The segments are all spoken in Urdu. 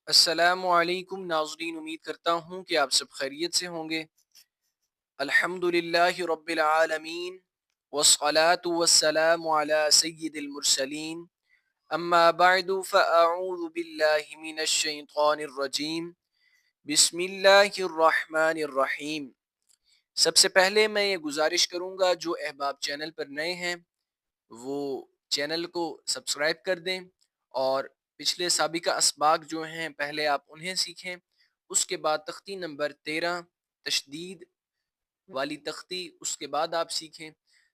السلام علیکم ناظرین، امید کرتا ہوں کہ آپ سب خیریت سے ہوں گے۔ الحمدللہ رب العالمین والصلاة والسلام علی سید المرسلین، اما بعد فاعوذ باللہ من الشیطان الرجیم، بسم اللہ الرحمن الرحیم۔ سب سے پہلے میں یہ گزارش کروں گا جو احباب چینل پر نئے ہیں وہ چینل کو سبسکرائب کر دیں، اور پچھلے سابقہ اسباق جو ہیں پہلے آپ انہیں سیکھیں، اس کے بعد تختی نمبر 13 تشدید والی تختی اس کے بعد آپ سیکھیں۔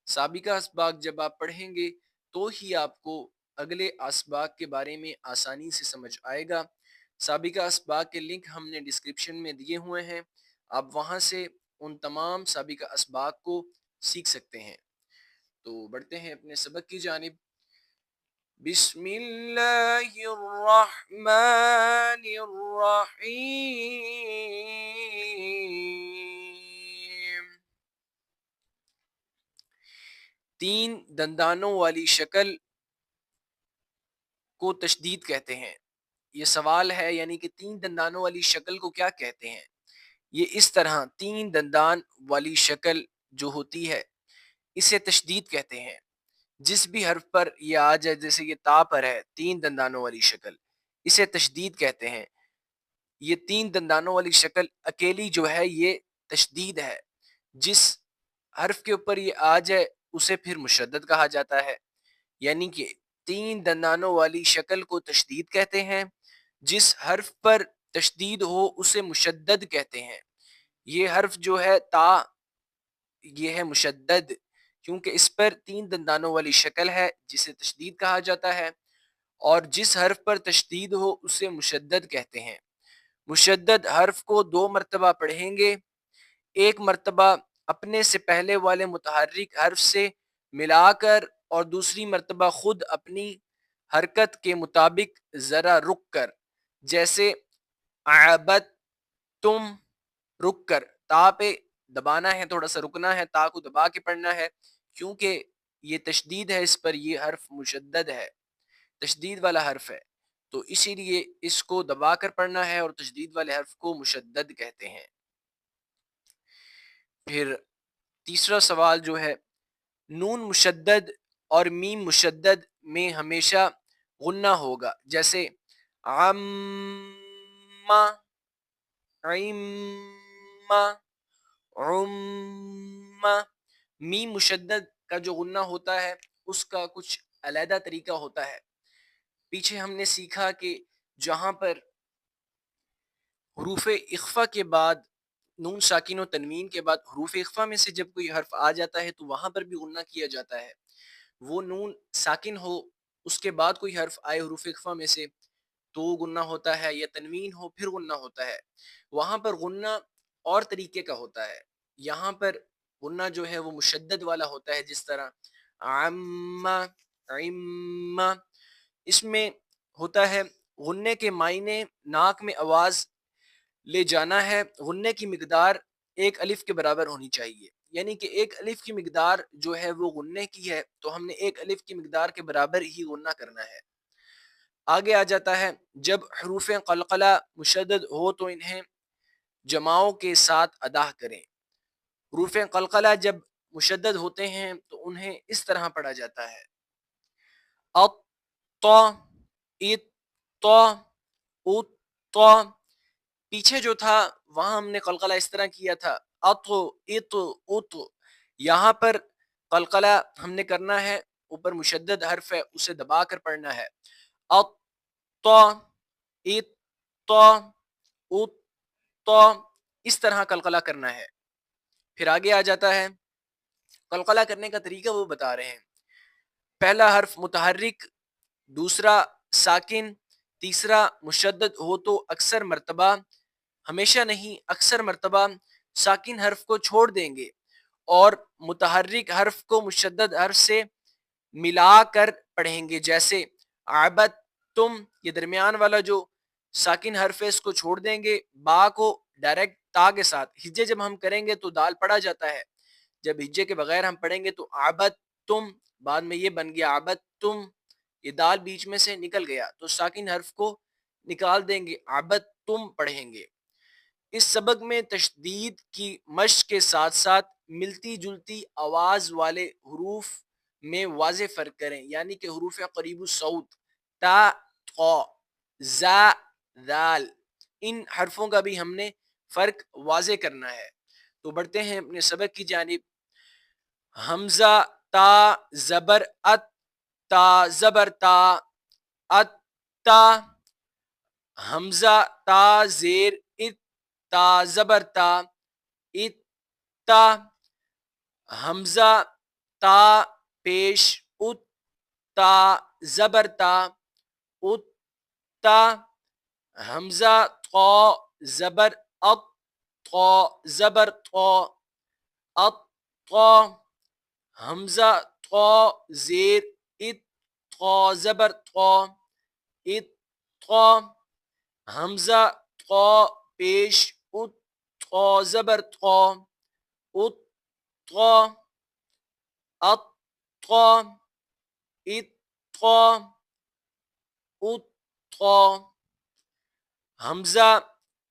سابقہ اسباق جب آپ پڑھیں گے تو ہی آپ کو اگلے اسباق کے بارے میں آسانی سے سمجھ آئے گا۔ سابقہ اسباق کے لنک ہم نے ڈسکرپشن میں دیے ہوئے ہیں، آپ وہاں سے ان تمام سابقہ اسباق کو سیکھ سکتے ہیں۔ تو بڑھتے ہیں اپنے سبق کی جانب۔ بسم اللہ الرحمن الرحیم۔ تین دندانوں والی شکل کو تشدید کہتے ہیں۔ یہ سوال ہے، یعنی کہ تین دندانوں والی شکل کو کیا کہتے ہیں؟ یہ اس طرح تین دندان والی شکل جو ہوتی ہے اسے تشدید کہتے ہیں۔ جس بھی حرف پر یہ آ جائے، جیسے یہ تا پر ہے تین دندانوں والی شکل، اسے تشدید کہتے ہیں۔ یہ تین دندانوں والی شکل اکیلی جو ہے یہ تشدید ہے۔ جس حرف کے اوپر یہ آ جائے اسے پھر مشدد کہا جاتا ہے، یعنی کہ تین دندانوں والی شکل کو تشدید کہتے ہیں، جس حرف پر تشدید ہو اسے مشدد کہتے ہیں۔ یہ حرف جو ہے تا، یہ ہے مشدد، کیونکہ اس پر تین دندانوں والی شکل ہے جسے تشدید کہا جاتا ہے، اور جس حرف پر تشدید ہو اسے مشدد کہتے ہیں۔ مشدد حرف کو دو مرتبہ پڑھیں گے، ایک مرتبہ اپنے سے پہلے والے متحرک حرف سے ملا کر، اور دوسری مرتبہ خود اپنی حرکت کے مطابق ذرا رک کر، جیسے عبد تم، رک کر، تا پہ دبانا ہے، تھوڑا سا رکنا ہے، تا کو دبا کے پڑھنا ہے، کیونکہ یہ تشدید ہے، اس پر یہ حرف مشدد ہے، تشدید والا حرف ہے، تو اسی لیے اس کو دبا کر پڑھنا ہے، اور تشدید والے حرف کو مشدد کہتے ہیں۔ پھر تیسرا سوال جو ہے، نون مشدد اور میم مشدد میں ہمیشہ غنہ ہوگا، جیسے عم، عم، عم۔ میم مشدد کا جو غنہ ہوتا ہے اس کا کچھ علیحدہ طریقہ ہوتا ہے۔ پیچھے ہم نے سیکھا کہ جہاں پر حروف اخفا کے بعد نون ساکن و تنوین کے بعد حروف اخفا میں سے جب کوئی حرف آ جاتا ہے تو وہاں پر بھی غنہ کیا جاتا ہے۔ وہ نون ساکن ہو، اس کے بعد کوئی حرف آئے حروف اخفا میں سے تو غنہ ہوتا ہے، یا تنوین ہو پھر غنہ ہوتا ہے۔ وہاں پر غنہ اور طریقے کا ہوتا ہے، یہاں پر غنہ جو ہے وہ مشدد والا ہوتا ہے، جس طرح عم، عم۔ اس میں ہوتا ہے غنے کے معنی ناک میں آواز لے جانا ہے، غنے کی مقدار ایک الف کے برابر ہونی چاہیے، یعنی کہ ایک الف کی مقدار جو ہے وہ غنے کی ہے، تو ہم نے ایک الف کی مقدار کے برابر ہی غنہ کرنا ہے۔ آگے آ جاتا ہے جب حروف قلقلہ مشدد ہو تو انہیں جماؤں کے ساتھ ادا کریں۔ حروف قلقلہ جب مشدد ہوتے ہیں تو انہیں اس طرح پڑھا جاتا ہے، اط، ات، ات۔ پیچھے جو تھا وہاں ہم نے قلقلہ اس طرح کیا تھا، اط، ات، ات۔ یہاں پر قلقلہ ہم نے کرنا ہے، اوپر مشدد حرف ہے اسے دبا کر پڑھنا ہے، اط، ات، ات۔ اس طرح قلقلہ کرنا ہے۔ پھر آگے آ جاتا ہے قلقلہ کرنے کا طریقہ، وہ بتا رہے ہیں۔ پہلا حرف متحرک، دوسرا ساکن، تیسرا مشدد ہو تو اکثر مرتبہ، ہمیشہ نہیں اکثر مرتبہ ساکن حرف کو چھوڑ دیں گے اور متحرک حرف کو مشدد حرف سے ملا کر پڑھیں گے، جیسے عبد تم، یہ درمیان والا جو ساکن حرف ہے اس کو چھوڑ دیں گے، با کو ڈائریکٹ تا کے ساتھ ہجے جب ہم کریں گے تو دال پڑا جاتا ہے، جب ہجے کے بغیر ہم پڑھیں گے تو عبد تم، بعد میں یہ بن گیا عبد تم، یہ دال بیچ میں سے نکل گیا، تو ساکن حرف کو نکال دیں گے، عبد تم پڑھیں گے۔ اس سبق میں تشدید کی مشق کے ساتھ ساتھ ملتی جلتی آواز والے حروف میں واضح فرق کریں، یعنی کہ حروف قریب الصوت تا، قا، زا، دال، ان حرفوں کا بھی ہم نے فرق واضح کرنا ہے۔ تو بڑھتے ہیں اپنے سبق کی جانب۔ حمزہ تا زبر ات، تا زبر تا، ات تا۔ حمزہ تا زیر ات، تا زبر تا، ات تا۔ حمزہ تا پیش ات، تا زبر تا، ات تا۔ حمزہ طا زبر اط، طا زبر طا، اط طا۔ حمزہ طا زیر ات، طا زبر طا، ات طا۔ حمزہ طا پیش ات، طا زبر طا، ات طا، اط طا، ات طا، ات طا۔ حمزہ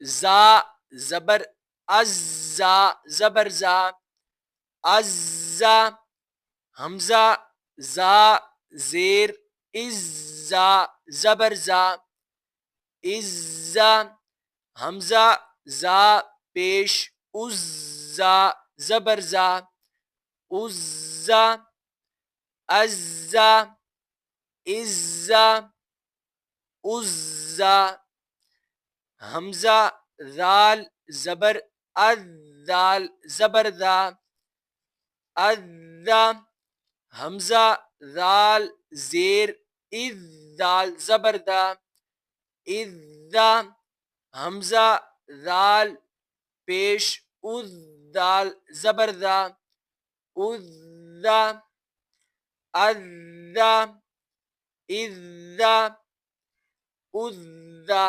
زا زبر از، زا زبر زا، از زا۔ حمزہ زا زیر از، زا زبر زا، از زا۔ حمزہ زا پیش از، زا زبر زا، از زا، از زا، از زا، از زا۔ حمزہ ذال زبر اذ، ذال زبر ذا، اذ ذا۔ حمزہ ذال زیر اذ، ذال زبر ذا، اذ ذا۔ حمزہ ذال پیش اذ، ذال زبر ذا، اذ ذا، اذ ذا، اذ ذا، اذ ذا۔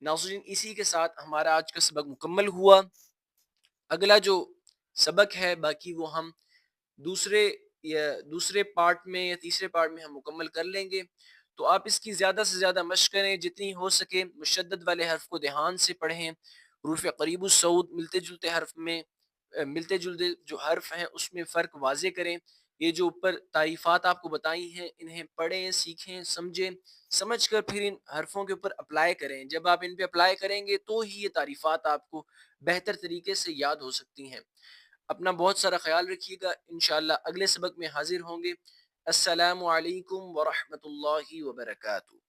ناظرین اسی کے ساتھ ہمارا آج کا سبق مکمل ہوا۔ اگلا جو سبق ہے باقی وہ ہم دوسرے پارٹ میں یا تیسرے پارٹ میں ہم مکمل کر لیں گے۔ تو آپ اس کی زیادہ سے زیادہ مشق کریں، جتنی ہو سکے مشدد والے حرف کو دھیان سے پڑھیں، حروف قریب الصوت ملتے جلتے حرف میں ملتے جلتے جو حرف ہیں اس میں فرق واضح کریں۔ یہ جو اوپر تعریفات آپ کو بتائی ہیں انہیں پڑھیں، سیکھیں، سمجھیں، سمجھ کر پھر ان حرفوں کے اوپر اپلائی کریں۔ جب آپ ان پہ اپلائی کریں گے تو ہی یہ تعریفات آپ کو بہتر طریقے سے یاد ہو سکتی ہیں۔ اپنا بہت سارا خیال رکھیے گا، انشاءاللہ اگلے سبق میں حاضر ہوں گے۔ السلام علیکم ورحمۃ اللہ وبرکاتہ۔